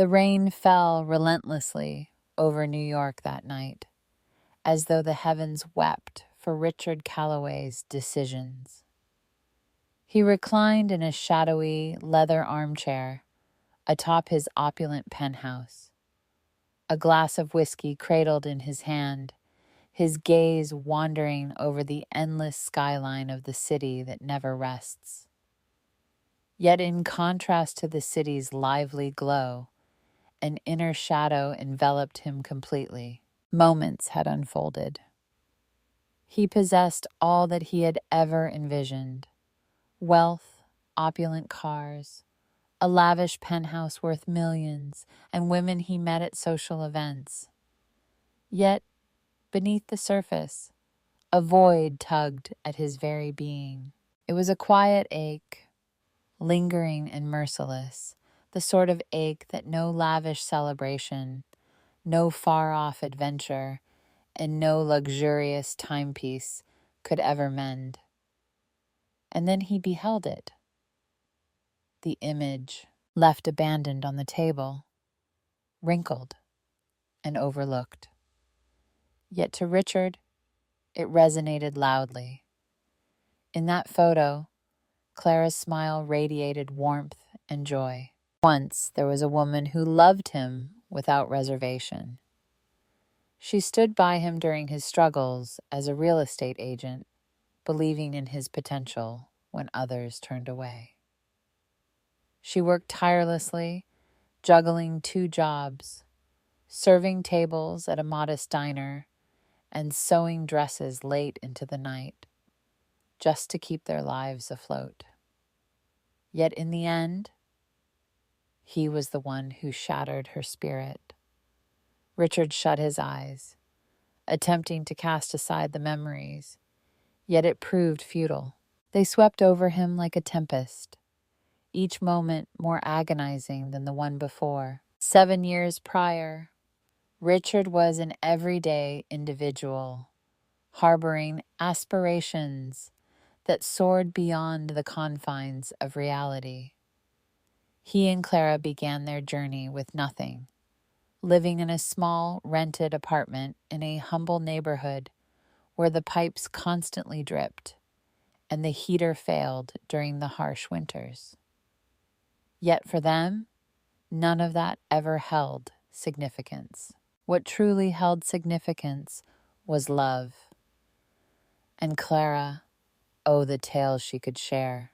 The rain fell relentlessly over New York that night, as though the heavens wept for Richard Calloway's decisions. He reclined in a shadowy leather armchair atop his opulent penthouse, a glass of whiskey cradled in his hand, his gaze wandering over the endless skyline of the city that never rests. Yet in contrast to the city's lively glow, an inner shadow enveloped him completely. Moments had unfolded. He possessed all that he had ever envisioned: wealth, opulent cars, a lavish penthouse worth millions, and women he met at social events. Yet, beneath the surface, a void tugged at his very being. It was a quiet ache, lingering and merciless, the sort of ache that no lavish celebration, no far-off adventure, and no luxurious timepiece could ever mend. And then he beheld it. The image, left abandoned on the table, wrinkled and overlooked. Yet to Richard, it resonated loudly. In that photo, Clara's smile radiated warmth and joy. Once there was a woman who loved him without reservation. She stood by him during his struggles as a real estate agent, believing in his potential when others turned away. She worked tirelessly, juggling 2 jobs, serving tables at a modest diner, and sewing dresses late into the night, just to keep their lives afloat. Yet in the end, he was the one who shattered her spirit. Richard shut his eyes, attempting to cast aside the memories, yet it proved futile. They swept over him like a tempest, each moment more agonizing than the one before. 7 years prior, Richard was an everyday individual, harboring aspirations that soared beyond the confines of reality. He and Clara began their journey with nothing, living in a small rented apartment in a humble neighborhood where the pipes constantly dripped and the heater failed during the harsh winters. Yet for them, none of that ever held significance. What truly held significance was love. And Clara, oh, the tales she could share.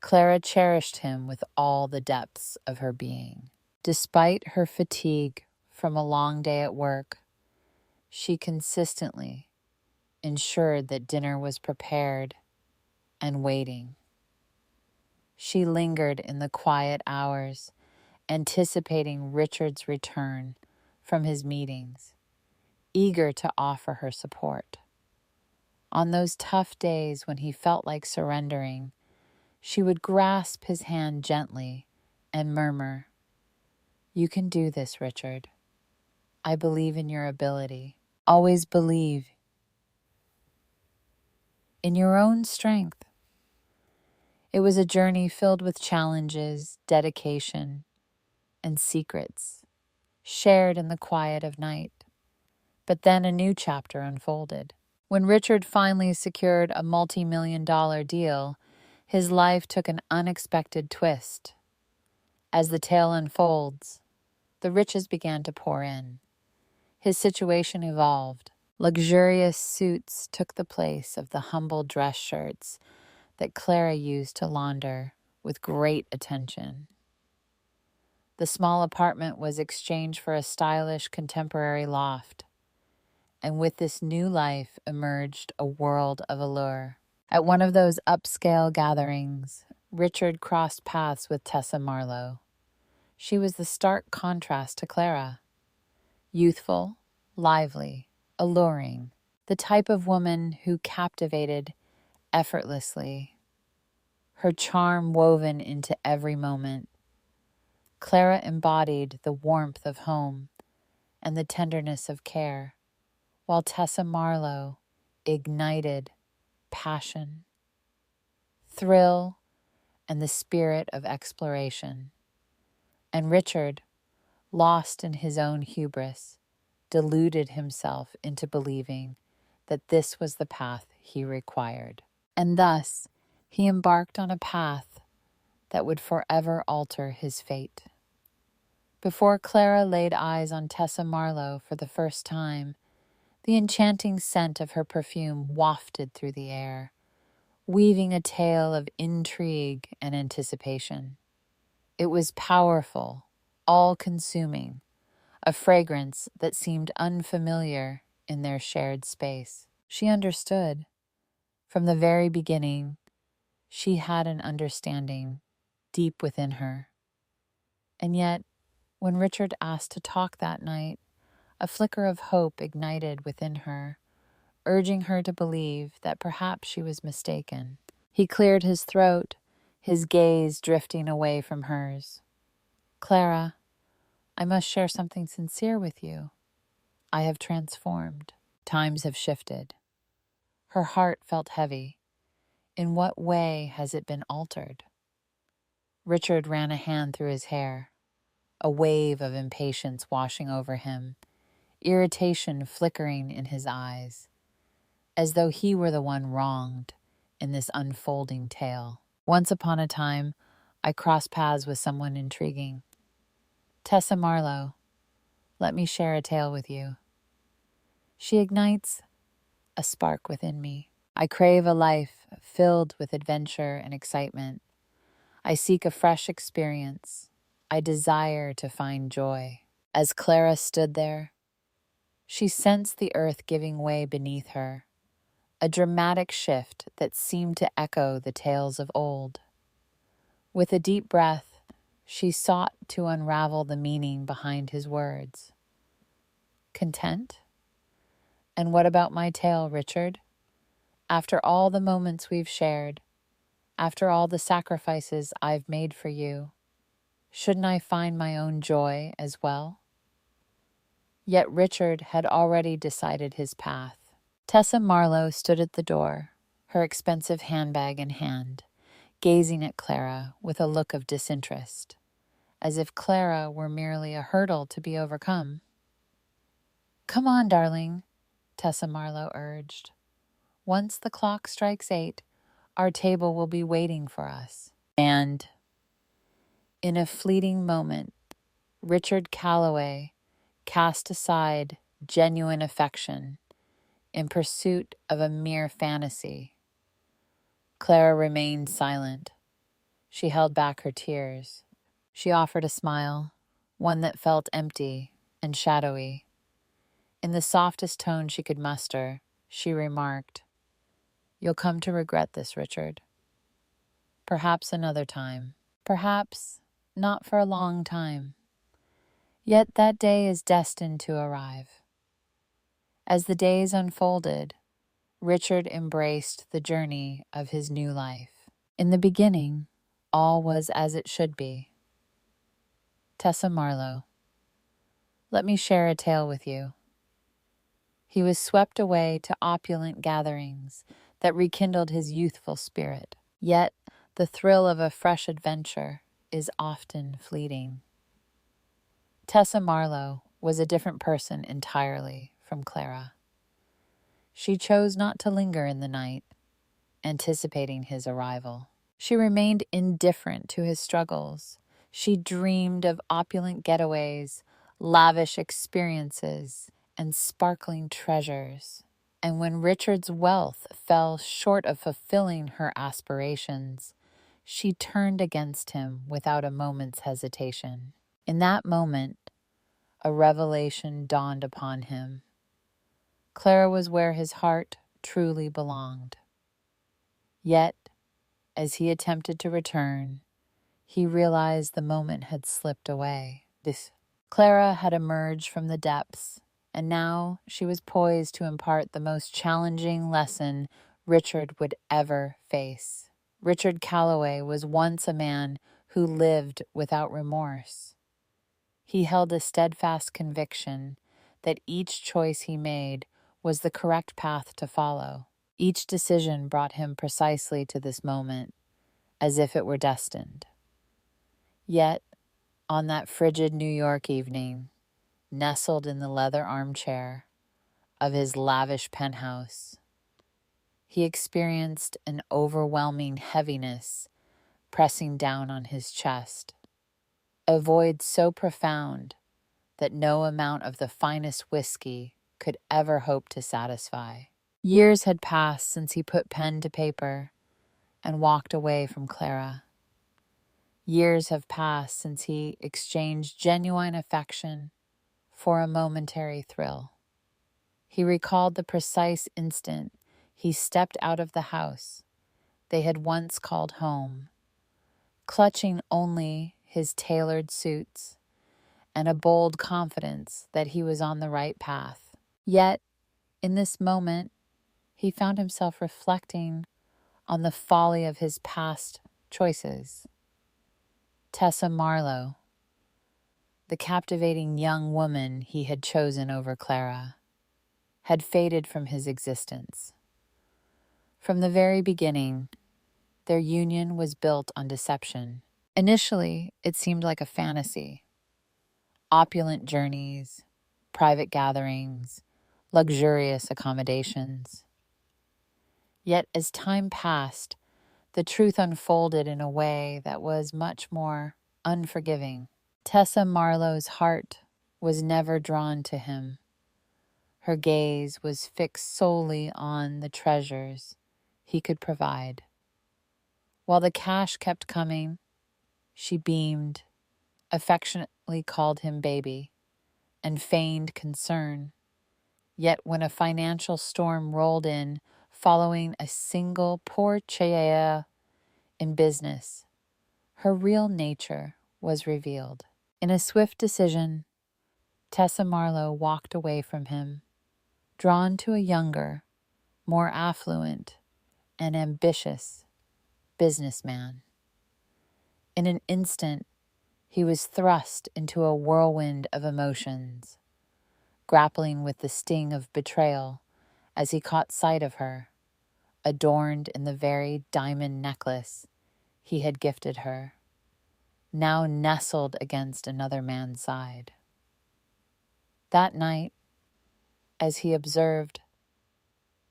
Clara cherished him with all the depths of her being. Despite her fatigue from a long day at work, she consistently ensured that dinner was prepared and waiting. She lingered in the quiet hours, anticipating Richard's return from his meetings, eager to offer her support. On those tough days when he felt like surrendering, she would grasp his hand gently and murmur, "You can do this, Richard. I believe in your ability. Always believe in your own strength." It was a journey filled with challenges, dedication, and secrets, shared in the quiet of night. But then a new chapter unfolded. When Richard finally secured a multi-million-dollar deal, his life took an unexpected twist. As the tale unfolds, the riches began to pour in. His situation evolved. Luxurious suits took the place of the humble dress shirts that Clara used to launder with great attention. The small apartment was exchanged for a stylish contemporary loft, and with this new life emerged a world of allure. At one of those upscale gatherings, Richard crossed paths with Tessa Marlowe. She was the stark contrast to Clara. Youthful, lively, alluring, the type of woman who captivated effortlessly, her charm woven into every moment. Clara embodied the warmth of home and the tenderness of care, while Tessa Marlowe ignited passion, thrill, and the spirit of exploration. And Richard, lost in his own hubris, deluded himself into believing that this was the path he required. And thus, he embarked on a path that would forever alter his fate. Before Clara laid eyes on Tessa Marlowe for the first time, the enchanting scent of her perfume wafted through the air, weaving a tale of intrigue and anticipation. It was powerful, all-consuming, a fragrance that seemed unfamiliar in their shared space. She understood. From the very beginning, she had an understanding deep within her. And yet, when Richard asked to talk that night, a flicker of hope ignited within her, urging her to believe that perhaps she was mistaken. He cleared his throat, his gaze drifting away from hers. "Clara, I must share something sincere with you. I have transformed. Times have shifted." Her heart felt heavy. In what way has it been altered? Richard ran a hand through his hair, a wave of impatience washing over him, irritation flickering in his eyes, as though he were the one wronged in this unfolding tale. "Once upon a time, I crossed paths with someone intriguing. Tessa Marlowe, let me share a tale with you. She ignites a spark within me. I crave a life filled with adventure and excitement. I seek a fresh experience. I desire to find joy." As Clara stood there, she sensed the earth giving way beneath her, a dramatic shift that seemed to echo the tales of old. With a deep breath, she sought to unravel the meaning behind his words. "Content? And what about my tale, Richard? After all the moments we've shared, after all the sacrifices I've made for you, shouldn't I find my own joy as well?" Yet Richard had already decided his path. Tessa Marlowe stood at the door, her expensive handbag in hand, gazing at Clara with a look of disinterest, as if Clara were merely a hurdle to be overcome. "Come on, darling," Tessa Marlowe urged. "Once the clock strikes 8, our table will be waiting for us." And in a fleeting moment, Richard Calloway cast aside genuine affection in pursuit of a mere fantasy. Clara remained silent. She held back her tears. She offered a smile, one that felt empty and shadowy. In the softest tone she could muster, she remarked, "You'll come to regret this, Richard. Perhaps another time. Perhaps not for a long time. Yet that day is destined to arrive." As the days unfolded, Richard embraced the journey of his new life. In the beginning, all was as it should be. "Tessa Marlowe, let me share a tale with you." He was swept away to opulent gatherings that rekindled his youthful spirit. Yet the thrill of a fresh adventure is often fleeting. Tessa Marlowe was a different person entirely from Clara. She chose not to linger in the night, anticipating his arrival. She remained indifferent to his struggles. She dreamed of opulent getaways, lavish experiences, and sparkling treasures. And when Richard's wealth fell short of fulfilling her aspirations, she turned against him without a moment's hesitation. In that moment, a revelation dawned upon him. Clara was where his heart truly belonged. Yet, as he attempted to return, he realized the moment had slipped away. Clara had emerged from the depths, and now she was poised to impart the most challenging lesson Richard would ever face. Richard Calloway was once a man who lived without remorse. He held a steadfast conviction that each choice he made was the correct path to follow. Each decision brought him precisely to this moment, as if it were destined. Yet, On that frigid New York evening, nestled in the leather armchair of his lavish penthouse, he experienced an overwhelming heaviness pressing down on his chest, a void so profound that no amount of the finest whiskey could ever hope to satisfy. Years had passed since he put pen to paper and walked away from Clara. Years have passed since he exchanged genuine affection for a momentary thrill. He recalled the precise instant he stepped out of the house they had once called home, clutching only his tailored suits and a bold confidence that he was on the right path. Yet, in this moment, he found himself reflecting on the folly of his past choices. Tessa Marlowe, the captivating young woman he had chosen over Clara, had faded from his existence. From the very beginning, their union was built on deception. Initially, it seemed like a fantasy. Opulent journeys, private gatherings, luxurious accommodations. Yet as time passed, the truth unfolded in a way that was much more unforgiving. Tessa Marlowe's heart was never drawn to him. Her gaze was fixed solely on the treasures he could provide. While the cash kept coming, she beamed, affectionately called him baby, and feigned concern. Yet when a financial storm rolled in following a single poor chaya in business, her real nature was revealed. In a swift decision, Tessa Marlowe walked away from him, drawn to a younger, more affluent, and ambitious businessman. In an instant, he was thrust into a whirlwind of emotions, grappling with the sting of betrayal as he caught sight of her, adorned in the very diamond necklace he had gifted her, now nestled against another man's side. That night, as he observed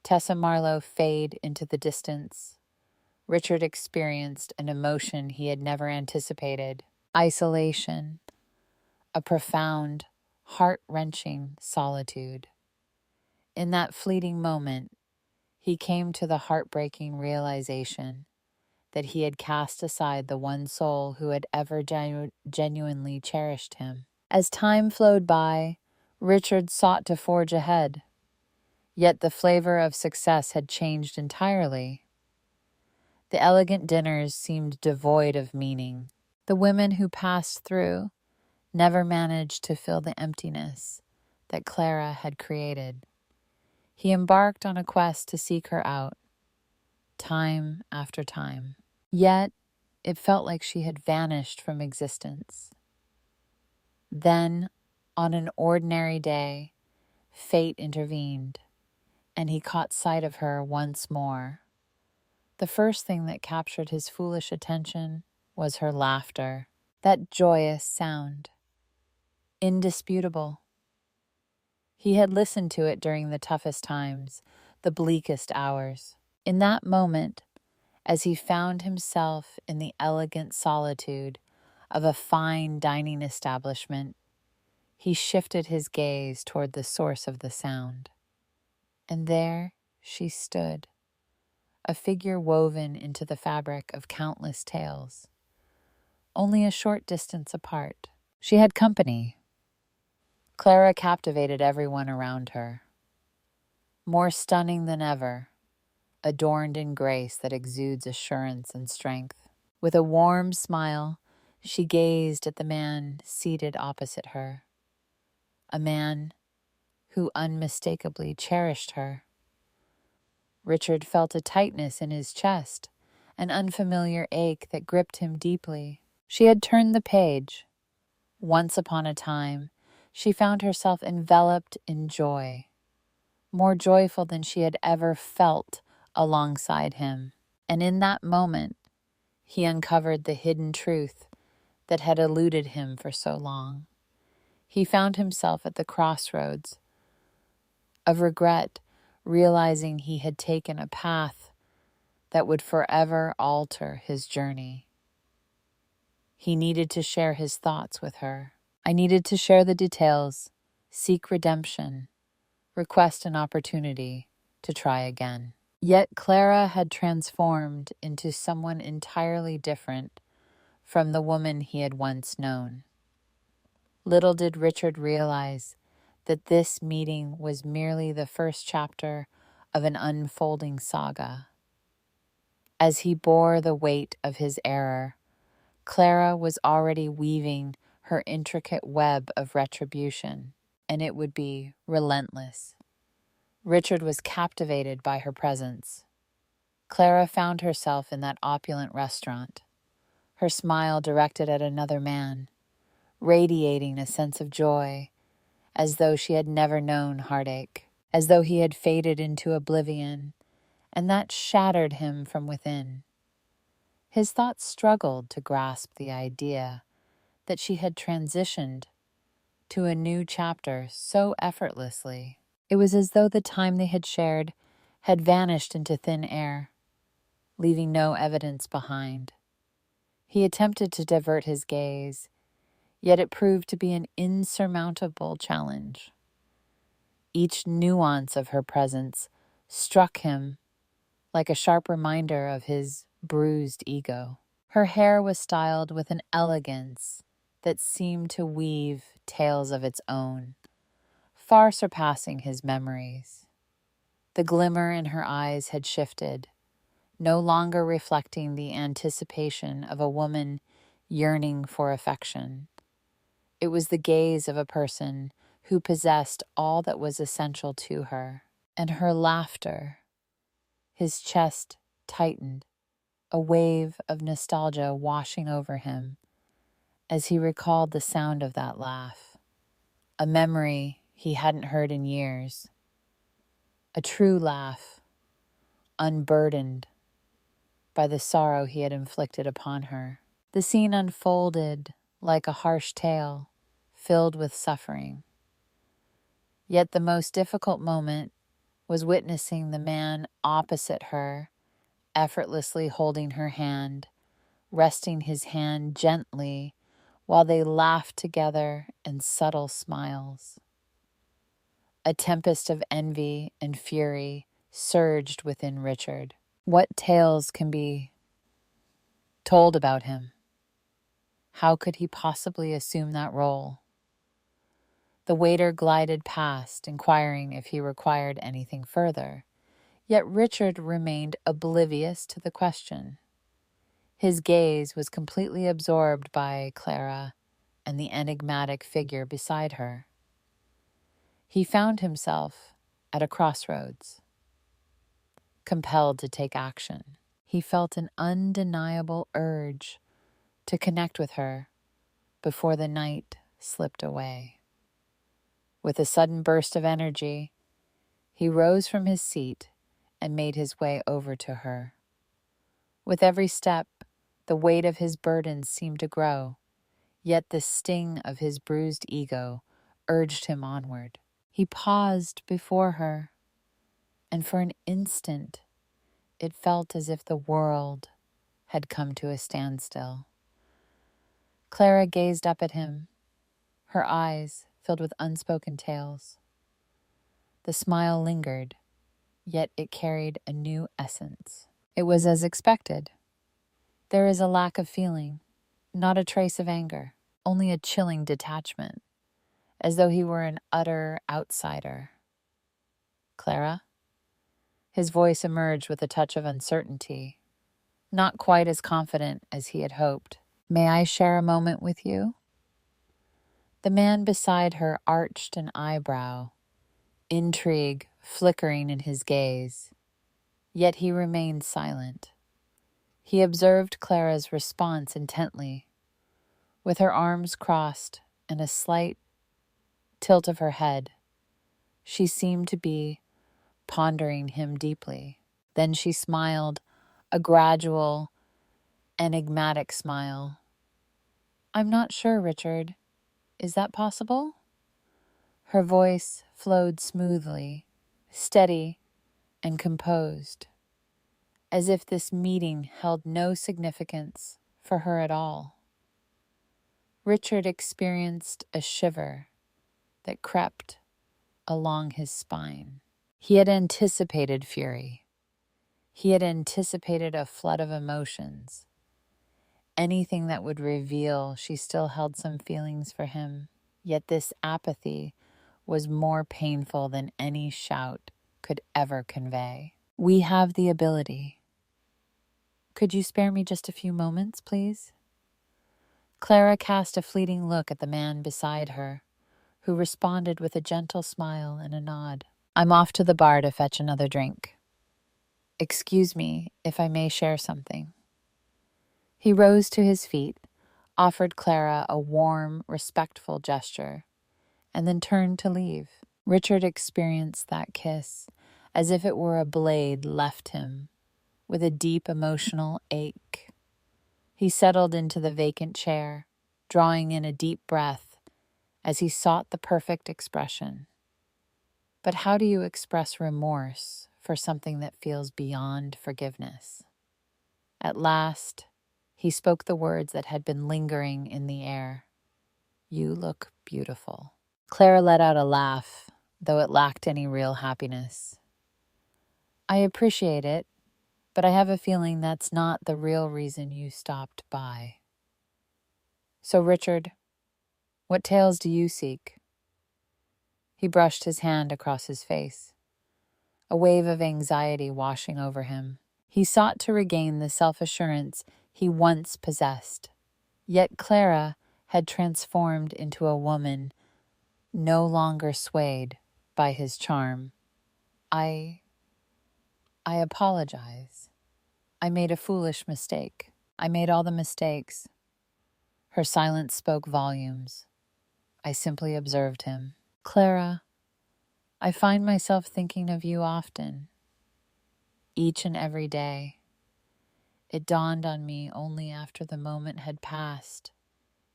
Tessa Marlowe fade into the distance, Richard experienced an emotion he had never anticipated: isolation, a profound, heart-wrenching solitude. In that fleeting moment, he came to the heartbreaking realization that he had cast aside the one soul who had ever genuinely cherished him. As time flowed by, Richard sought to forge ahead, yet the flavor of success had changed entirely. The elegant dinners seemed devoid of meaning. The women who passed through never managed to fill the emptiness that Clara had created. He embarked on a quest to seek her out, time after time. Yet, it felt like she had vanished from existence. Then, on an ordinary day, fate intervened, and he caught sight of her once more. The first thing that captured his foolish attention was her laughter, that joyous sound, indisputable. He had listened to it during the toughest times, the bleakest hours. In that moment, as he found himself in the elegant solitude of a fine dining establishment, he shifted his gaze toward the source of the sound. And there she stood, a figure woven into the fabric of countless tales, only a short distance apart. She had company. Clara captivated everyone around her. More stunning than ever, adorned in grace that exudes assurance and strength. With a warm smile, she gazed at the man seated opposite her, a man who unmistakably cherished her. Richard felt a tightness in his chest, an unfamiliar ache that gripped him deeply. She had turned the page. Once upon a time, she found herself enveloped in joy, more joyful than she had ever felt alongside him. And in that moment, he uncovered the hidden truth that had eluded him for so long. He found himself at the crossroads of regret, realizing he had taken a path that would forever alter his journey. He needed to share his thoughts with her. I needed to share the details, seek redemption, request an opportunity to try again. Yet Clara had transformed into someone entirely different from the woman he had once known. Little did Richard realize that this meeting was merely the first chapter of an unfolding saga. As he bore the weight of his error, Clara was already weaving her intricate web of retribution, and it would be relentless. Richard was captivated by her presence. Clara found herself in that opulent restaurant, her smile directed at another man, radiating a sense of joy, as though she had never known heartache, as though he had faded into oblivion, and that shattered him from within. His thoughts struggled to grasp the idea that she had transitioned to a new chapter so effortlessly. It was as though the time they had shared had vanished into thin air, leaving no evidence behind. He attempted to divert his gaze, yet it proved to be an insurmountable challenge. Each nuance of her presence struck him like a sharp reminder of his bruised ego. Her hair was styled with an elegance that seemed to weave tales of its own, far surpassing his memories. The glimmer in her eyes had shifted, no longer reflecting the anticipation of a woman yearning for affection. It was the gaze of a person who possessed all that was essential to her. And her laughter, his chest tightened, a wave of nostalgia washing over him as he recalled the sound of that laugh, a memory he hadn't heard in years, a true laugh, unburdened by the sorrow he had inflicted upon her. The scene unfolded like a harsh tale, filled with suffering. Yet the most difficult moment was witnessing the man opposite her, effortlessly holding her hand, resting his hand gently while they laughed together in subtle smiles. A tempest of envy and fury surged within Richard. What tales can be told about him? How could he possibly assume that role? The waiter glided past, inquiring if he required anything further, yet Richard remained oblivious to the question. His gaze was completely absorbed by Clara and the enigmatic figure beside her. He found himself at a crossroads, compelled to take action. He felt an undeniable urge to connect with her before the night slipped away. With a sudden burst of energy, he rose from his seat and made his way over to her. With every step, the weight of his burden seemed to grow, yet the sting of his bruised ego urged him onward. He paused before her, and for an instant, it felt as if the world had come to a standstill. Clara gazed up at him, her eyes filled with unspoken tales. The smile lingered, yet it carried a new essence. It was as expected. There is a lack of feeling, not a trace of anger, only a chilling detachment, as though he were an utter outsider. Clara? His voice emerged with a touch of uncertainty, not quite as confident as he had hoped. May I share a moment with you? The man beside her arched an eyebrow, intrigue flickering in his gaze, yet he remained silent. He observed Clara's response intently. With her arms crossed and a slight tilt of her head, she seemed to be pondering him deeply. Then she smiled, a gradual, enigmatic smile, I'm not sure, Richard. Is that possible? Her voice flowed smoothly, steady and composed, as if this meeting held no significance for her at all. Richard experienced a shiver that crept along his spine. He had anticipated fury. He had anticipated a flood of emotions, anything that would reveal she still held some feelings for him. Yet this apathy was more painful than any shout could ever convey. We have the ability. Could you spare me just a few moments, please? Clara cast a fleeting look at the man beside her, who responded with a gentle smile and a nod. I'm off to the bar to fetch another drink. Excuse me if I may share something. He rose to his feet, offered Clara a warm, respectful gesture, and then turned to leave. Richard experienced that kiss as if it were a blade left him with a deep emotional ache. He settled into the vacant chair, drawing in a deep breath as he sought the perfect expression. But how do you express remorse for something that feels beyond forgiveness? At last, he spoke the words that had been lingering in the air. You look beautiful. Clara let out a laugh, though it lacked any real happiness. I appreciate it, but I have a feeling that's not the real reason you stopped by. So, Richard, what tales do you seek? He brushed his hand across his face, a wave of anxiety washing over him. He sought to regain the self-assurance he once possessed. Yet Clara had transformed into a woman no longer swayed by his charm. I apologize. I made a foolish mistake. I made all the mistakes. Her silence spoke volumes. I simply observed him. Clara, I find myself thinking of you often, each and every day. It dawned on me only after the moment had passed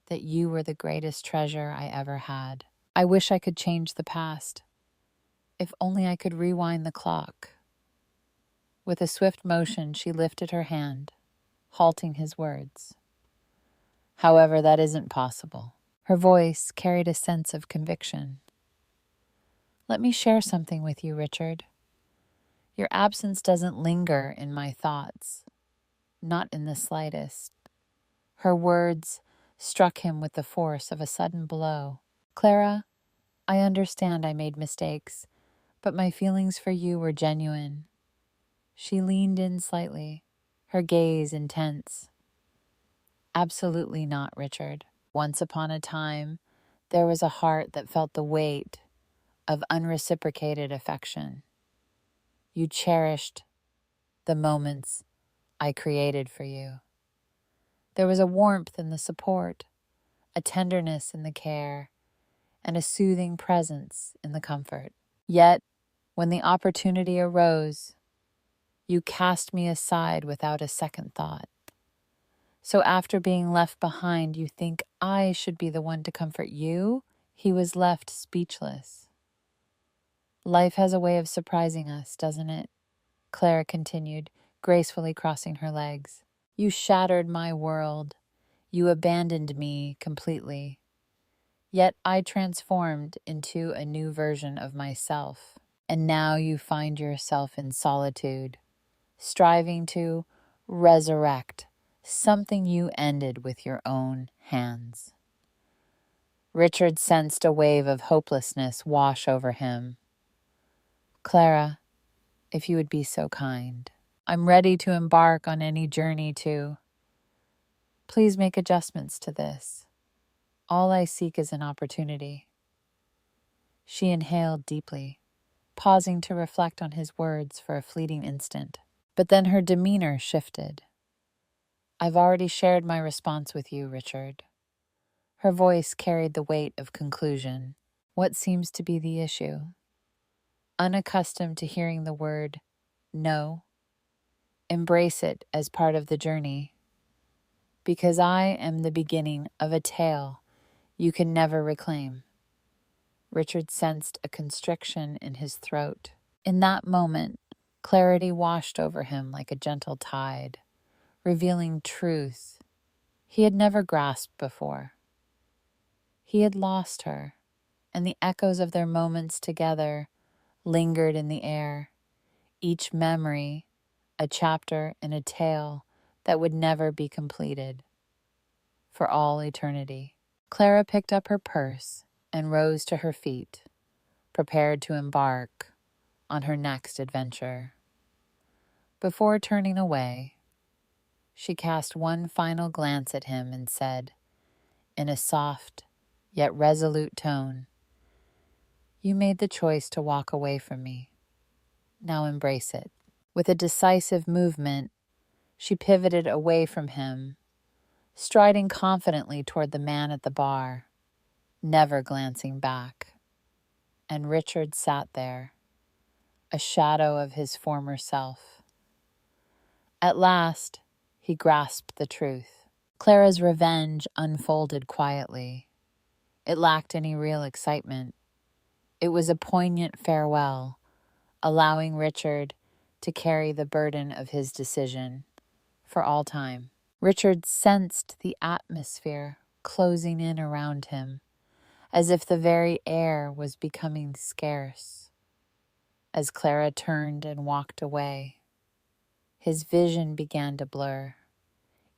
that you were the greatest treasure I ever had. I wish I could change the past. If only I could rewind the clock. With a swift motion, she lifted her hand, halting his words. However, that isn't possible. Her voice carried a sense of conviction. Let me share something with you, Richard. Your absence doesn't linger in my thoughts, not in the slightest. Her words struck him with the force of a sudden blow. Clara, I understand I made mistakes, but my feelings for you were genuine. She leaned in slightly, her gaze intense. Absolutely not, Richard. Once upon a time, there was a heart that felt the weight of unreciprocated affection. You cherished the moments I created for you. There was a warmth in the support, a tenderness in the care, and a soothing presence in the comfort. Yet, when the opportunity arose, you cast me aside without a second thought. So after being left behind, you think I should be the one to comfort you? He was left speechless. Life has a way of surprising us, doesn't it? Clara continued, gracefully crossing her legs. You shattered my world. You abandoned me completely. Yet I transformed into a new version of myself. And now you find yourself in solitude, striving to resurrect something you ended with your own hands. Richard sensed a wave of hopelessness wash over him. Clara, if you would be so kind, I'm ready to embark on any journey to. Please make adjustments to this. All I seek is an opportunity. She inhaled deeply, pausing to reflect on his words for a fleeting instant. But then her demeanor shifted. I've already shared my response with you, Richard. Her voice carried the weight of conclusion. What seems to be the issue? Unaccustomed to hearing the word no, embrace it as part of the journey. because I am the beginning of a tale you can never reclaim. Richard sensed a constriction in his throat. In that moment, clarity washed over him like a gentle tide, revealing truth he had never grasped before. He had lost her, and the echoes of their moments together lingered in the air, each memory a chapter in a tale that would never be completed, for all eternity. Clara picked up her purse and rose to her feet, prepared to embark on her next adventure. Before turning away, she cast one final glance at him and said, in a soft yet resolute tone, "You made the choice to walk away from me. Now embrace it." With a decisive movement, she pivoted away from him, striding confidently toward the man at the bar, never glancing back. And Richard sat there, a shadow of his former self. At last, he grasped the truth. Clara's revenge unfolded quietly. It lacked any real excitement. It was a poignant farewell, allowing Richard to carry the burden of his decision for all time. Richard sensed the atmosphere closing in around him, as if the very air was becoming scarce. As Clara turned and walked away, his vision began to blur,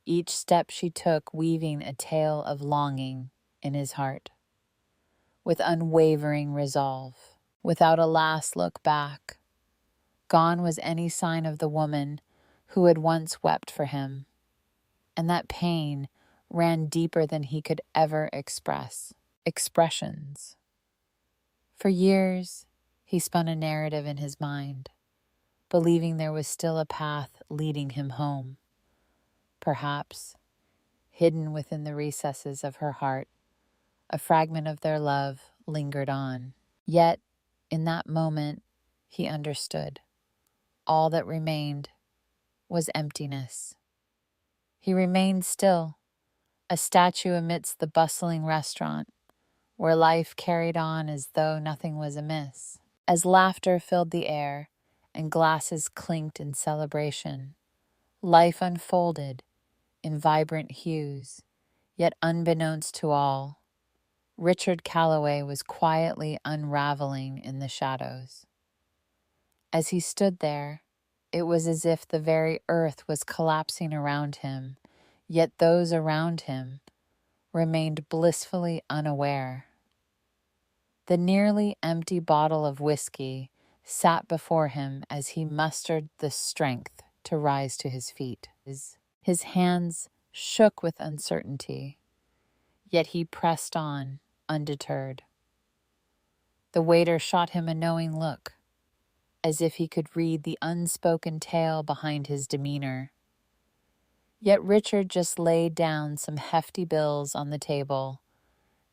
each step she took weaving a tale of longing in his heart. With unwavering resolve, without a last look back, gone was any sign of the woman who had once wept for him, and that pain ran deeper than he could ever express. Expressions. For years, he spun a narrative in his mind, believing there was still a path leading him home. Perhaps, hidden within the recesses of her heart, a fragment of their love lingered on. Yet, in that moment, he understood. All that remained was emptiness. He remained still, a statue amidst the bustling restaurant, where life carried on as though nothing was amiss. As laughter filled the air and glasses clinked in celebration, life unfolded in vibrant hues, yet unbeknownst to all, Richard Calloway was quietly unraveling in the shadows. As he stood there, it was as if the very earth was collapsing around him, yet those around him remained blissfully unaware. The nearly empty bottle of whiskey sat before him as he mustered the strength to rise to his feet. His hands shook with uncertainty, yet he pressed on, undeterred. The waiter shot him a knowing look, as if he could read the unspoken tale behind his demeanor. Yet Richard just laid down some hefty bills on the table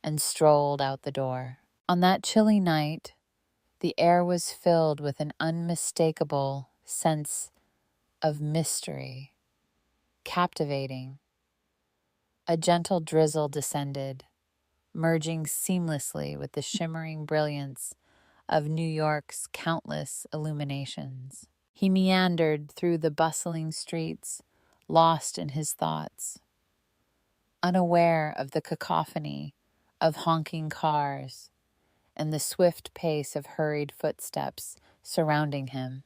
and strolled out the door. On that chilly night, the air was filled with an unmistakable sense of mystery, captivating. A gentle drizzle descended, merging seamlessly with the shimmering brilliance of New York's countless illuminations. He meandered through the bustling streets, lost in his thoughts, unaware of the cacophony of honking cars and the swift pace of hurried footsteps surrounding him.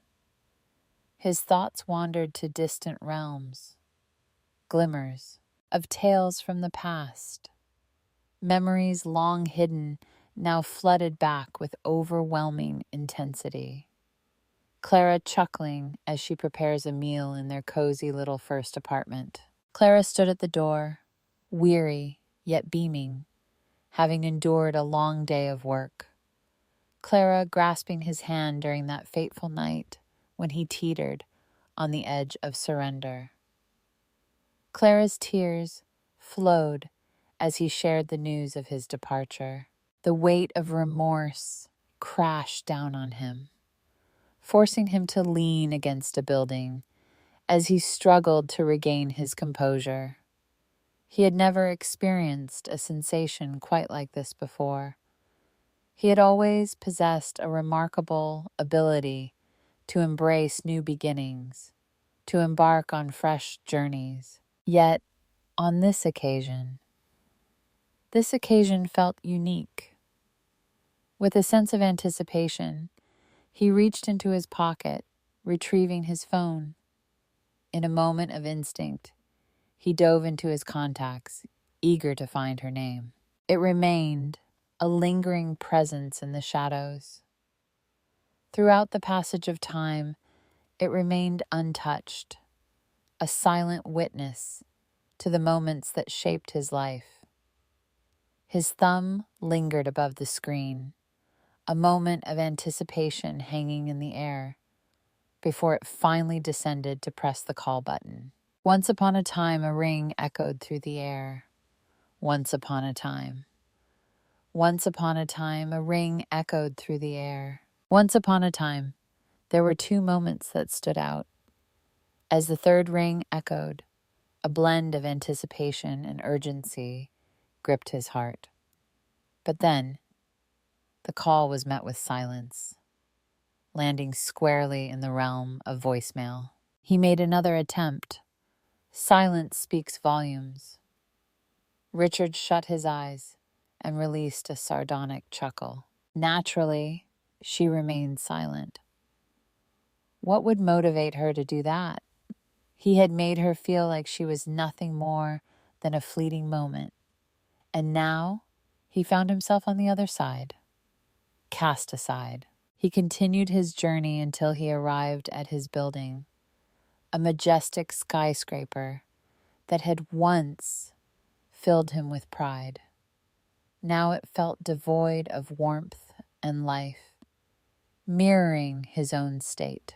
His thoughts wandered to distant realms, glimmers of tales from the past, memories long hidden now flooded back with overwhelming intensity. Clara chuckling as she prepares a meal in their cozy little first apartment. Clara stood at the door, weary yet beaming, having endured a long day of work. Clara grasping his hand during that fateful night when he teetered on the edge of surrender. Clara's tears flowed as he shared the news of his departure. The weight of remorse crashed down on him, forcing him to lean against a building as he struggled to regain his composure. He had never experienced a sensation quite like this before. He had always possessed a remarkable ability to embrace new beginnings, to embark on fresh journeys. Yet, on this occasion felt unique. With a sense of anticipation, he reached into his pocket, retrieving his phone. In a moment of instinct, he dove into his contacts, eager to find her name. It remained a lingering presence in the shadows. Throughout the passage of time, it remained untouched, a silent witness to the moments that shaped his life. His thumb lingered above the screen, a moment of anticipation hanging in the air, before it finally descended to press the call button. Once upon a time, a ring echoed through the air. Once upon a time. Once upon a time, a ring echoed through the air. Once upon a time, there were two moments that stood out. As the third ring echoed, a blend of anticipation and urgency gripped his heart. But then, the call was met with silence, landing squarely in the realm of voicemail. He made another attempt. Silence speaks volumes. Richard shut his eyes and released a sardonic chuckle. Naturally, she remained silent. What would motivate her to do that? He had made her feel like she was nothing more than a fleeting moment. And now he found himself on the other side, cast aside. He continued his journey until he arrived at his building, a majestic skyscraper that had once filled him with pride. Now it felt devoid of warmth and life, mirroring his own state.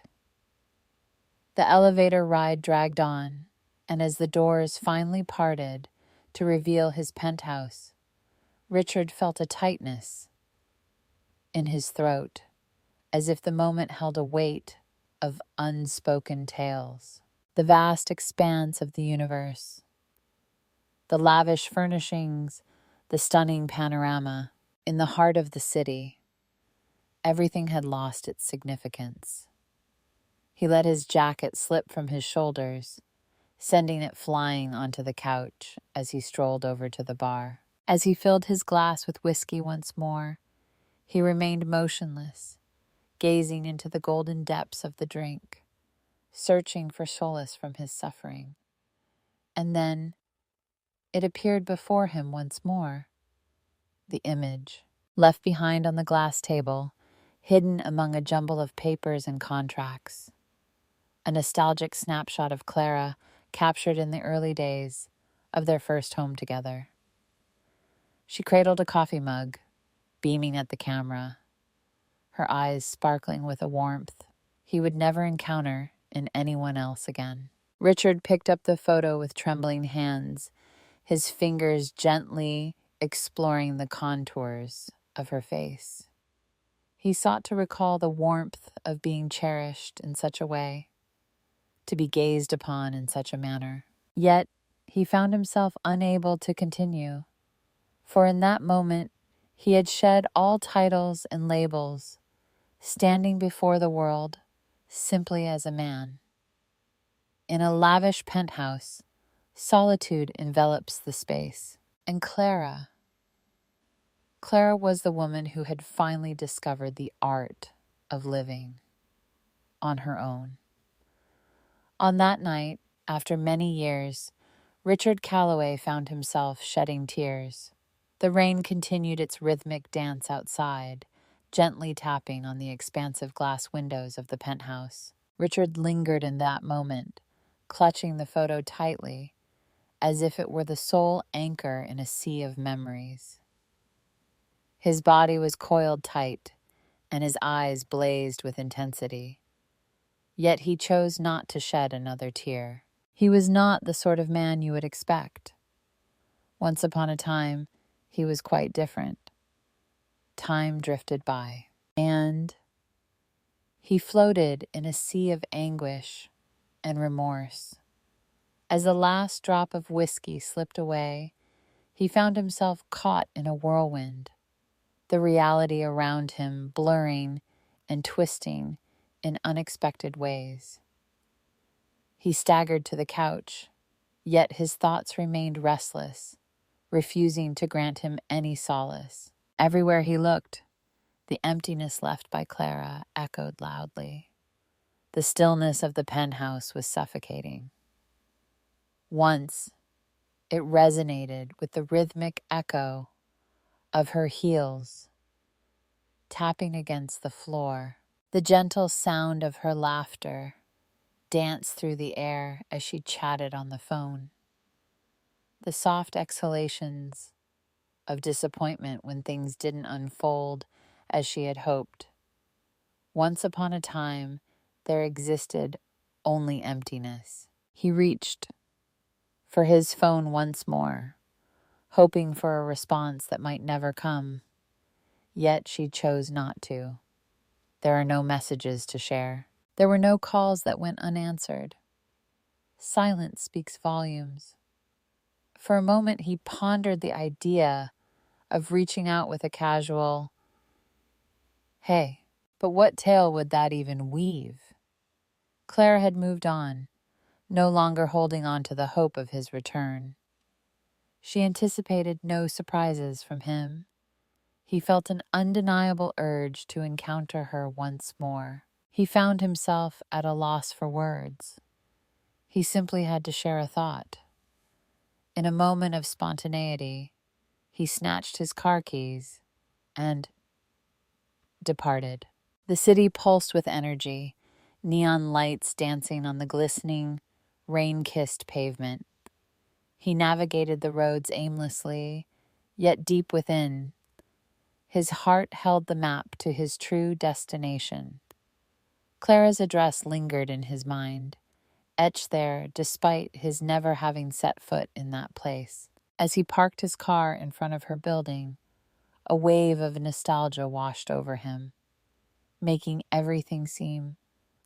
The elevator ride dragged on, and as the doors finally parted to reveal his penthouse, Richard felt a tightness in his throat, as if the moment held a weight of unspoken tales. The vast expanse of the universe, the lavish furnishings, the stunning panorama. In the heart of the city, everything had lost its significance. He let his jacket slip from his shoulders, sending it flying onto the couch as he strolled over to the bar. As he filled his glass with whiskey once more, he remained motionless, gazing into the golden depths of the drink, searching for solace from his suffering. And then it appeared before him once more, the image, left behind on the glass table, hidden among a jumble of papers and contracts. A nostalgic snapshot of Clara captured in the early days of their first home together. She cradled a coffee mug, beaming at the camera, her eyes sparkling with a warmth he would never encounter in anyone else again. Richard picked up the photo with trembling hands, his fingers gently exploring the contours of her face. He sought to recall the warmth of being cherished in such a way, to be gazed upon in such a manner. Yet he found himself unable to continue, for in that moment he had shed all titles and labels, standing before the world simply as a man. In a lavish penthouse, solitude envelops the space. And Clara was the woman who had finally discovered the art of living on her own. On that night, after many years, Richard Calloway found himself shedding tears. The rain continued its rhythmic dance outside, gently tapping on the expansive glass windows of the penthouse. Richard lingered in that moment, clutching the photo tightly, as if it were the sole anchor in a sea of memories. His body was coiled tight, and his eyes blazed with intensity. Yet he chose not to shed another tear. He was not the sort of man you would expect. Once upon a time, he was quite different. Time drifted by, and he floated in a sea of anguish and remorse, As the last drop of whiskey slipped away, he found himself caught in a whirlwind, the reality around him blurring and twisting in unexpected ways. He staggered to the couch, yet his thoughts remained restless, refusing to grant him any solace. Everywhere he looked, the emptiness left by Clara echoed loudly. The stillness of the penthouse was suffocating. Once, it resonated with the rhythmic echo of her heels tapping against the floor. The gentle sound of her laughter danced through the air as she chatted on the phone. The soft exhalations of disappointment when things didn't unfold as she had hoped. Once upon a time, there existed only emptiness. He reached for his phone once more, hoping for a response that might never come. Yet she chose not to. There are no messages to share. There were no calls that went unanswered. Silence speaks volumes. For a moment, he pondered the idea of reaching out with a casual, "Hey," but what tale would that even weave? Clara had moved on, no longer holding on to the hope of his return. She anticipated no surprises from him. He felt an undeniable urge to encounter her once more. He found himself at a loss for words. He simply had to share a thought. In a moment of spontaneity, he snatched his car keys and departed. The city pulsed with energy, neon lights dancing on the glistening, rain-kissed pavement. He navigated the roads aimlessly, yet deep within, his heart held the map to his true destination. Clara's address lingered in his mind, etched there despite his never having set foot in that place. As he parked his car in front of her building, a wave of nostalgia washed over him, making everything seem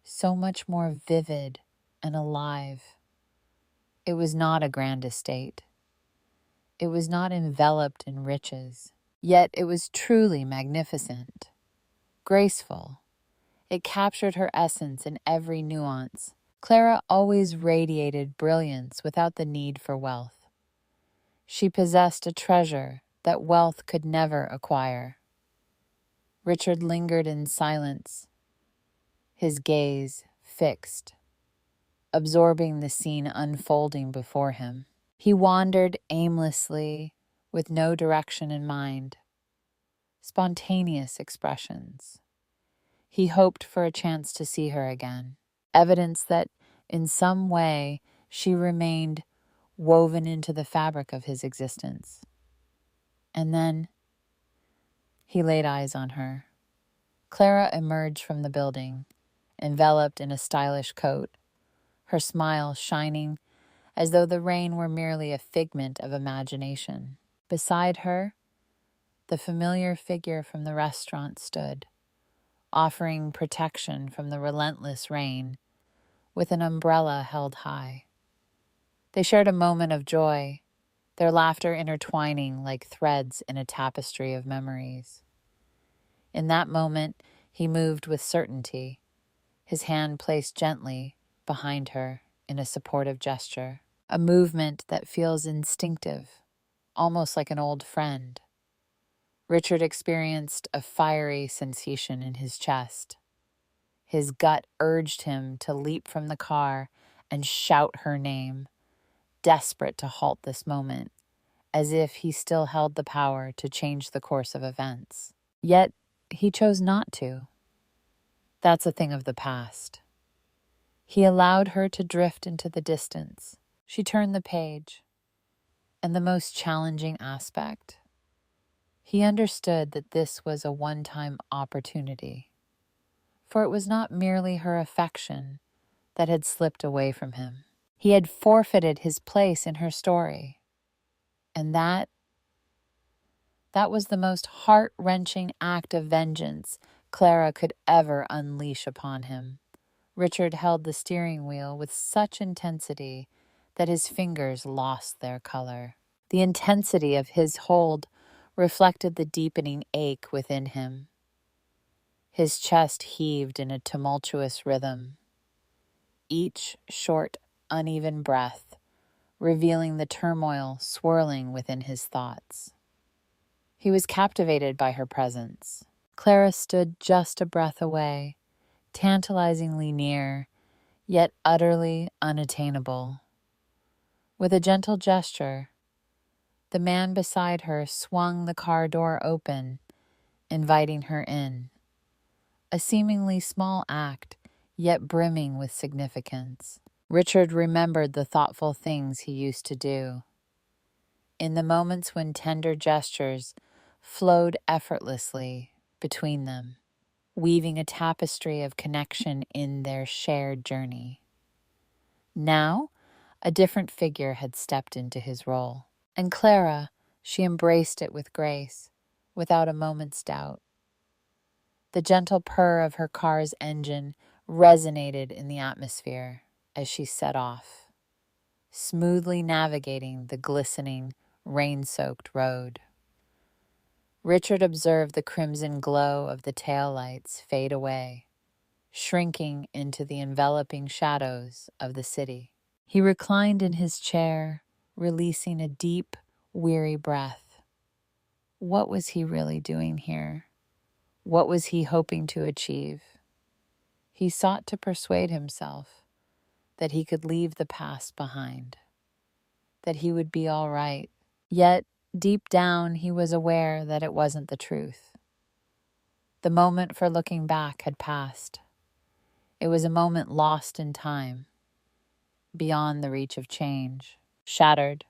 so much more vivid and alive. It was not a grand estate. It was not enveloped in riches. Yet it was truly magnificent, graceful. It captured her essence in every nuance. Clara always radiated brilliance without the need for wealth. She possessed a treasure that wealth could never acquire. Richard lingered in silence, his gaze fixed, absorbing the scene unfolding before him. He wandered aimlessly, with no direction in mind. Spontaneous expressions. He hoped for a chance to see her again, evidence that in some way she remained woven into the fabric of his existence. And then he laid eyes on her. Clara emerged from the building, enveloped in a stylish coat, her smile shining as though the rain were merely a figment of imagination. Beside her, the familiar figure from the restaurant stood, offering protection from the relentless rain, with an umbrella held high. They shared a moment of joy, their laughter intertwining like threads in a tapestry of memories. In that moment, he moved with certainty, his hand placed gently behind her in a supportive gesture, a movement that feels instinctive, almost like an old friend. Richard experienced a fiery sensation in his chest. His gut urged him to leap from the car and shout her name, desperate to halt this moment, as if he still held the power to change the course of events. Yet, he chose not to. That's a thing of the past. He allowed her to drift into the distance. She turned the page. And the most challenging aspect, he understood that this was a one-time opportunity. For it was not merely her affection that had slipped away from him. He had forfeited his place in her story. And that was the most heart-wrenching act of vengeance Clara could ever unleash upon him. Richard held the steering wheel with such intensity that his fingers lost their color. The intensity of his hold reflected the deepening ache within him. His chest heaved in a tumultuous rhythm, each short, uneven breath revealing the turmoil swirling within his thoughts. He was captivated by her presence. Clara stood just a breath away, tantalizingly near, yet utterly unattainable. With a gentle gesture, the man beside her swung the car door open, inviting her in. A seemingly small act, yet brimming with significance. Richard remembered the thoughtful things he used to do. In the moments when tender gestures flowed effortlessly between them, weaving a tapestry of connection in their shared journey. Now, a different figure had stepped into his role. And Clara, she embraced it with grace, without a moment's doubt. The gentle purr of her car's engine resonated in the atmosphere as she set off, smoothly navigating the glistening, rain-soaked road. Richard observed the crimson glow of the taillights fade away, shrinking into the enveloping shadows of the city. He reclined in his chair, releasing a deep, weary breath. What was he really doing here? What was he hoping to achieve? He sought to persuade himself that he could leave the past behind, that he would be all right. Yet, deep down, he was aware that it wasn't the truth. The moment for looking back had passed. It was a moment lost in time, beyond the reach of change, shattered.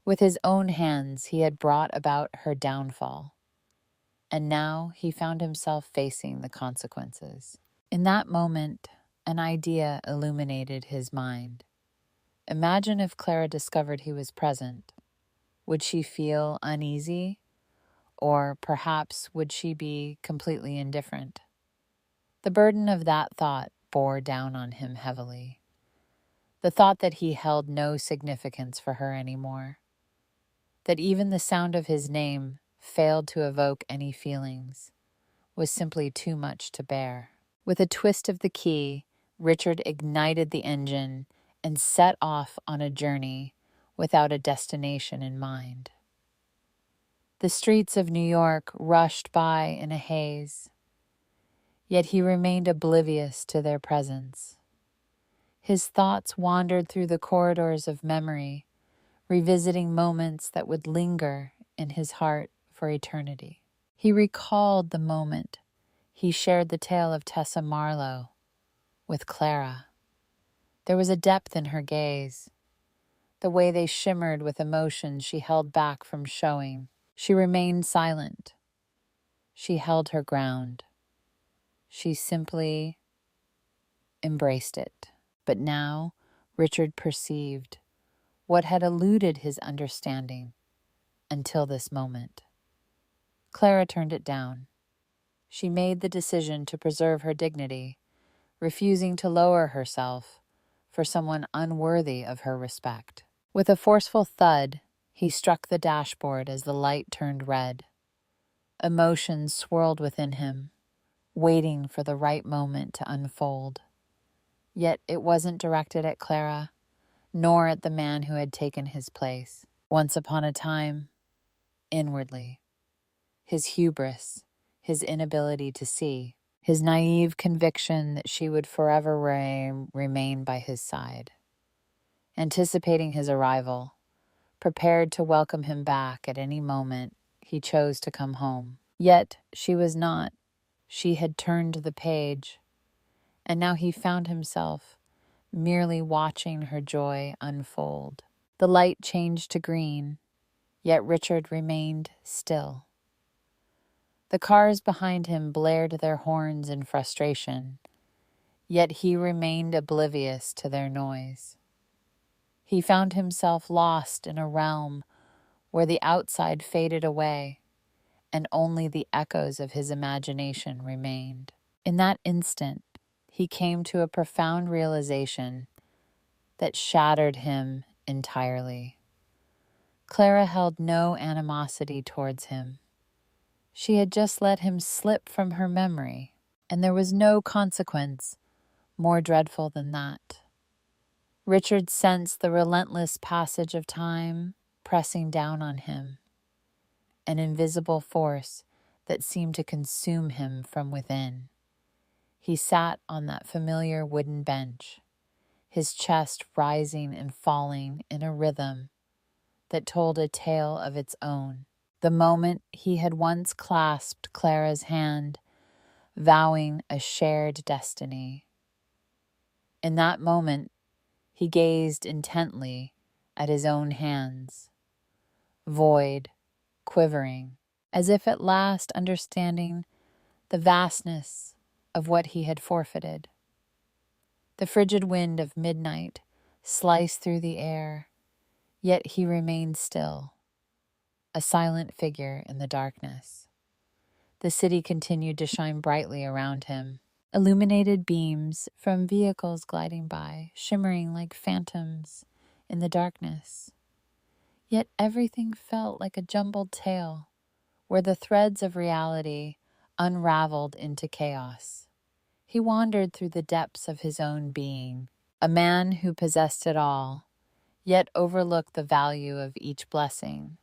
With his own hands, he had brought about her downfall, and now he found himself facing the consequences. In that moment, an idea illuminated his mind. Imagine if Clara discovered he was present. Would she feel uneasy? Or perhaps would she be completely indifferent? The burden of that thought bore down on him heavily. The thought that he held no significance for her anymore. That even the sound of his name failed to evoke any feelings was simply too much to bear. With a twist of the key, Richard ignited the engine and set off on a journey without a destination in mind. The streets of New York rushed by in a haze, yet he remained oblivious to their presence. His thoughts wandered through the corridors of memory, revisiting moments that would linger in his heart for eternity. He recalled the moment he shared the tale of Tessa Marlowe with Clara. There was a depth in her gaze, the way they shimmered with emotions she held back from showing. She remained silent. She held her ground. She simply embraced it. But now Richard perceived what had eluded his understanding until this moment. Clara turned it down. She made the decision to preserve her dignity, refusing to lower herself for someone unworthy of her respect. With a forceful thud, he struck the dashboard as the light turned red. Emotions swirled within him, waiting for the right moment to unfold. Yet it wasn't directed at Clara, nor at the man who had taken his place. Once upon a time, inwardly, his hubris, his inability to see, his naive conviction that she would forever remain by his side. Anticipating his arrival, prepared to welcome him back at any moment, he chose to come home. Yet she was not. She had turned the page, and now he found himself merely watching her joy unfold. The light changed to green, yet Richard remained still. The cars behind him blared their horns in frustration, yet he remained oblivious to their noise. He found himself lost in a realm where the outside faded away and only the echoes of his imagination remained. In that instant, he came to a profound realization that shattered him entirely. Clara held no animosity towards him. She had just let him slip from her memory, and there was no consequence more dreadful than that. Richard sensed the relentless passage of time pressing down on him, an invisible force that seemed to consume him from within. He sat on that familiar wooden bench, his chest rising and falling in a rhythm that told a tale of its own. The moment he had once clasped Clara's hand, vowing a shared destiny. In that moment, he gazed intently at his own hands, void, quivering, as if at last understanding the vastness of what he had forfeited. The frigid wind of midnight sliced through the air, yet he remained still, a silent figure in the darkness. The city continued to shine brightly around him, illuminated beams from vehicles gliding by, shimmering like phantoms in the darkness. Yet everything felt like a jumbled tale, where the threads of reality unraveled into chaos. He wandered through the depths of his own being, a man who possessed it all, yet overlooked the value of each blessing.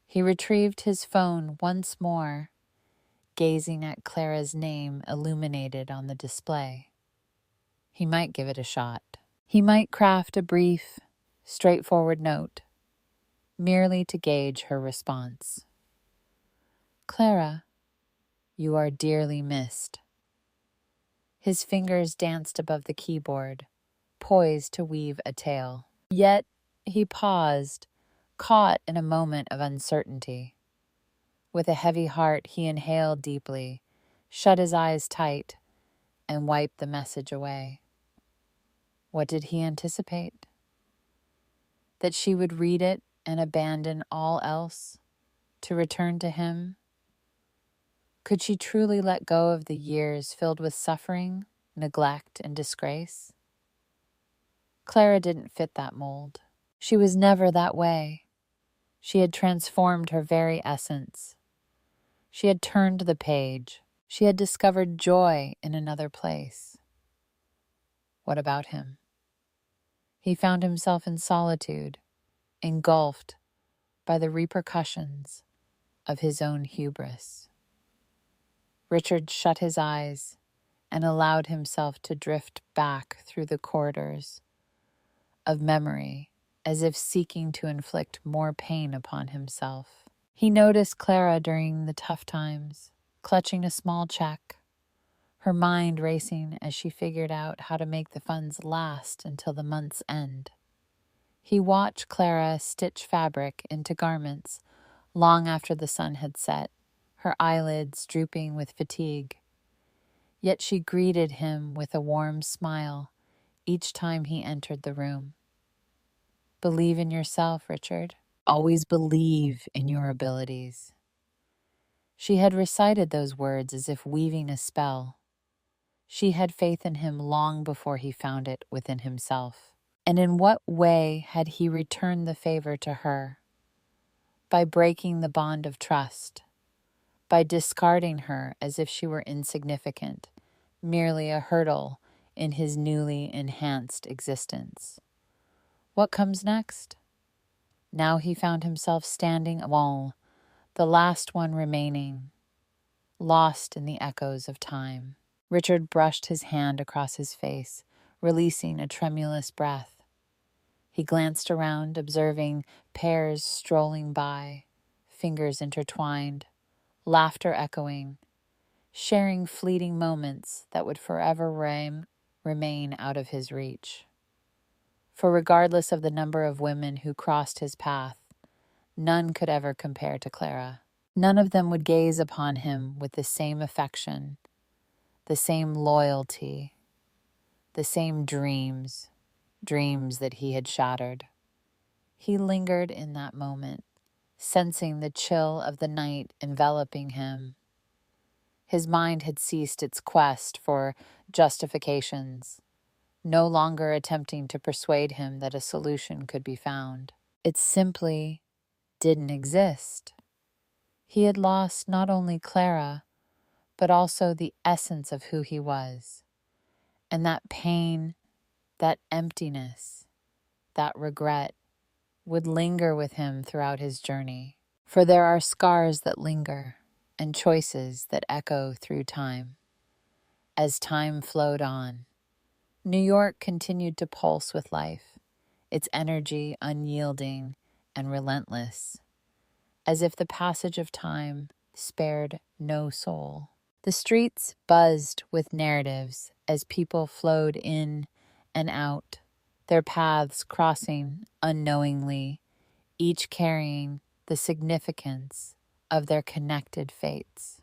He retrieved his phone once more, gazing at Clara's name illuminated on the display. He might give it a shot. He might craft a brief, straightforward note, merely to gauge her response. "Clara, you are dearly missed." His fingers danced above the keyboard, poised to weave a tale. Yet he paused, caught in a moment of uncertainty. With a heavy heart, he inhaled deeply, shut his eyes tight, and wiped the message away. What did he anticipate? That she would read it and abandon all else to return to him? Could she truly let go of the years filled with suffering, neglect, and disgrace? Clara didn't fit that mold. She was never that way. She had transformed her very essence. She had turned the page. She had discovered joy in another place. What about him? He found himself in solitude, engulfed by the repercussions of his own hubris. Richard shut his eyes and allowed himself to drift back through the corridors of memory, as if seeking to inflict more pain upon himself. He noticed Clara during the tough times, clutching a small check, her mind racing as she figured out how to make the funds last until the month's end. He watched Clara stitch fabric into garments long after the sun had set, her eyelids drooping with fatigue. Yet she greeted him with a warm smile each time he entered the room. Believe in yourself, Richard. Always believe in your abilities. She had recited those words as if weaving a spell. She had faith in him long before he found it within himself. And in what way had he returned the favor to her? By breaking the bond of trust, by discarding her as if she were insignificant, merely a hurdle in his newly enhanced existence. What comes next? Now he found himself standing alone, the last one remaining, lost in the echoes of time. Richard brushed his hand across his face, releasing a tremulous breath. He glanced around, observing pairs strolling by, fingers intertwined, laughter echoing, sharing fleeting moments that would forever remain out of his reach. For regardless of the number of women who crossed his path, none could ever compare to Clara. None of them would gaze upon him with the same affection, the same loyalty, the same dreams that he had shattered. He lingered in that moment, sensing the chill of the night enveloping him. His mind had ceased its quest for justifications, no longer attempting to persuade him that a solution could be found. It simply didn't exist. He had lost not only Clara, but also the essence of who he was. And that pain, that emptiness, that regret would linger with him throughout his journey. For there are scars that linger and choices that echo through time. As time flowed on, New York continued to pulse with life, its energy unyielding and relentless, as if the passage of time spared no soul. The streets buzzed with narratives as people flowed in and out, their paths crossing unknowingly, each carrying the significance of their connected fates.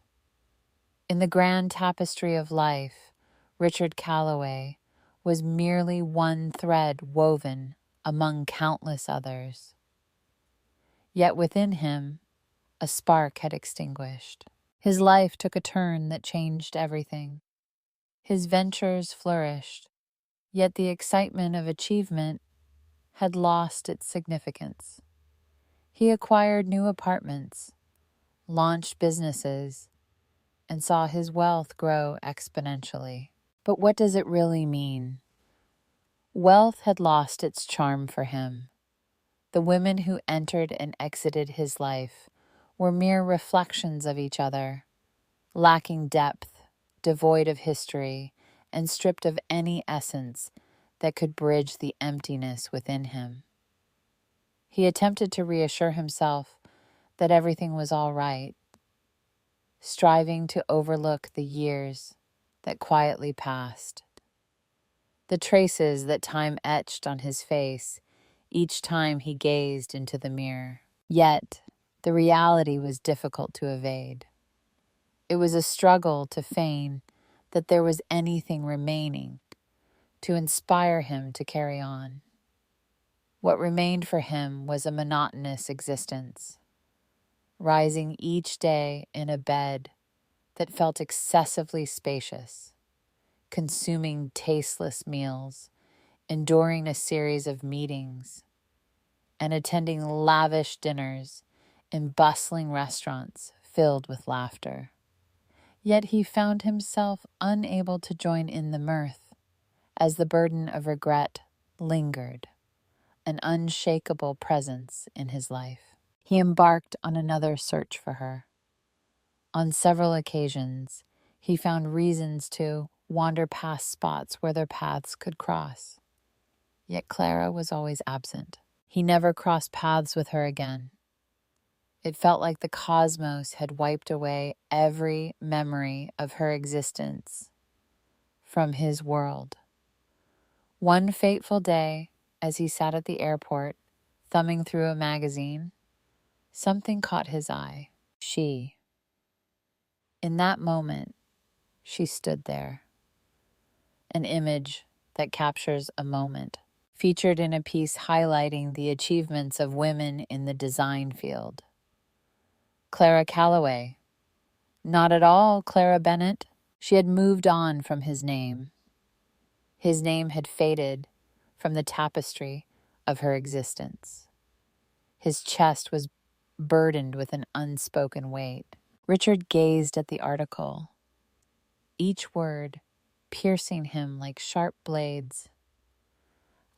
In the grand tapestry of life, Richard Calloway was merely one thread woven among countless others. Yet within him, a spark had extinguished. His life took a turn that changed everything. His ventures flourished, yet the excitement of achievement had lost its significance. He acquired new apartments, launched businesses, and saw his wealth grow exponentially. But what does it really mean? Wealth had lost its charm for him. The women who entered and exited his life were mere reflections of each other, lacking depth, devoid of history, and stripped of any essence that could bridge the emptiness within him. He attempted to reassure himself that everything was all right, striving to overlook the years that quietly passed, the traces that time etched on his face each time he gazed into the mirror. Yet, the reality was difficult to evade. It was a struggle to feign that there was anything remaining to inspire him to carry on. What remained for him was a monotonous existence, rising each day in a bed that felt excessively spacious, consuming tasteless meals, enduring a series of meetings, and attending lavish dinners in bustling restaurants filled with laughter. Yet he found himself unable to join in the mirth, as the burden of regret lingered, an unshakable presence in his life. He embarked on another search for her. On several occasions, he found reasons to wander past spots where their paths could cross. Yet Clara was always absent. He never crossed paths with her again. It felt like the cosmos had wiped away every memory of her existence from his world. One fateful day, as he sat at the airport, thumbing through a magazine, something caught his eye. She. In that moment, she stood there. An image that captures a moment, featured in a piece highlighting the achievements of women in the design field. Clara Calloway. Not at all Clara Bennett. She had moved on from his name. His name had faded from the tapestry of her existence. His chest was burdened with an unspoken weight. Richard gazed at the article, each word piercing him like sharp blades,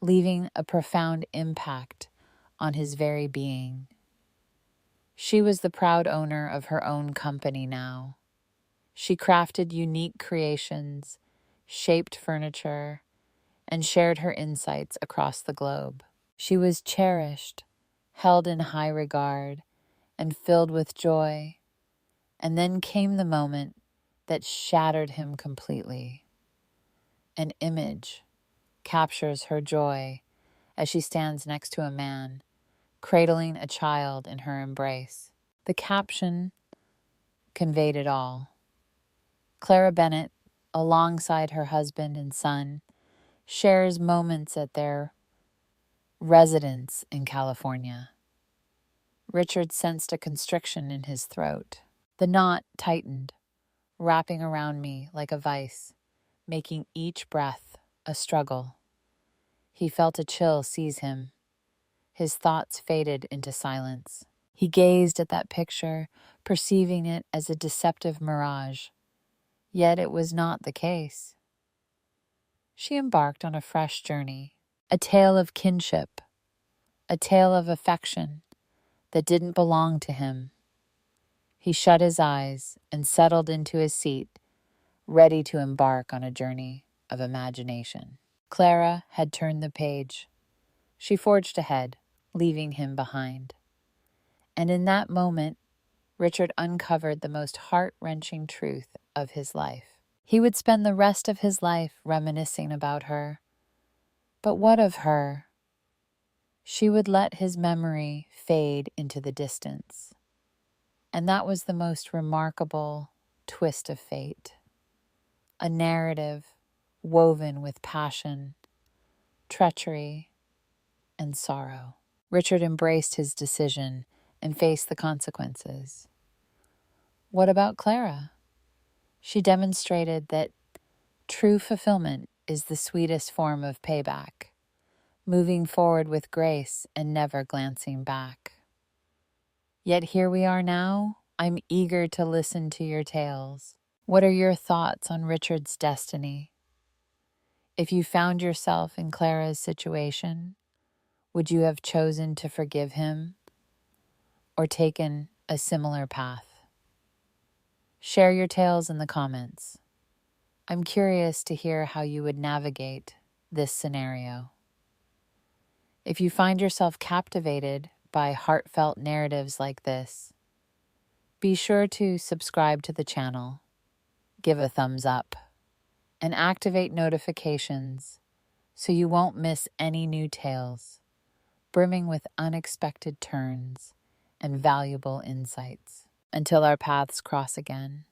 leaving a profound impact on his very being. She was the proud owner of her own company now. She crafted unique creations, shaped furniture, and shared her insights across the globe. She was cherished, held in high regard, and filled with joy. And then came the moment that shattered him completely. An image captures her joy as she stands next to a man, cradling a child in her embrace. The caption conveyed it all. Clara Bennett, alongside her husband and son, shares moments at their residence in California. Richard sensed a constriction in his throat. The knot tightened, wrapping around me like a vice, making each breath a struggle. He felt a chill seize him. His thoughts faded into silence. He gazed at that picture, perceiving it as a deceptive mirage. Yet it was not the case. She embarked on a fresh journey, a tale of kinship, a tale of affection that didn't belong to him. He shut his eyes and settled into his seat, ready to embark on a journey of imagination. Clara had turned the page. She forged ahead, leaving him behind. And in that moment, Richard uncovered the most heart-wrenching truth of his life. He would spend the rest of his life reminiscing about her. But what of her? She would let his memory fade into the distance. And that was the most remarkable twist of fate. A narrative woven with passion, treachery, and sorrow. Richard embraced his decision and faced the consequences. What about Clara? She demonstrated that true fulfillment is the sweetest form of payback, moving forward with grace and never glancing back. Yet here we are now. I'm eager to listen to your tales. What are your thoughts on Richard's destiny? If you found yourself in Clara's situation, would you have chosen to forgive him or taken a similar path? Share your tales in the comments. I'm curious to hear how you would navigate this scenario. If you find yourself captivated by heartfelt narratives like this, be sure to subscribe to the channel, give a thumbs up, and activate notifications so you won't miss any new tales, brimming with unexpected turns and valuable insights. Until our paths cross again.